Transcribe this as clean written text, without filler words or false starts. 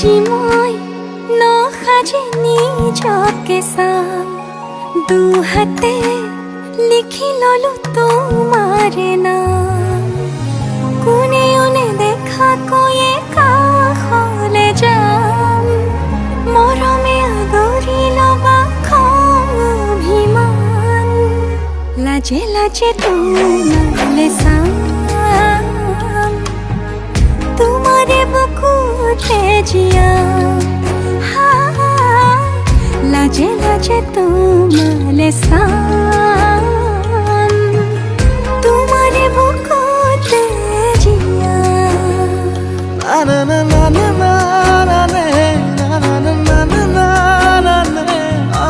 আজি মই নসাজি নিজকে চাম দুহাতে লিখি ললো তোমাৰে নাম কোনেও নেদেখা কৈয়ে কাষলে যাম মৰমে আদৰি লবা খং অভিমান লাজে লাজে তোমালে চাম তোমাৰে বুকুতে জিয়াম লাজে লাজে তোমালে চাম তোমাৰে বুকুতে জিয়াম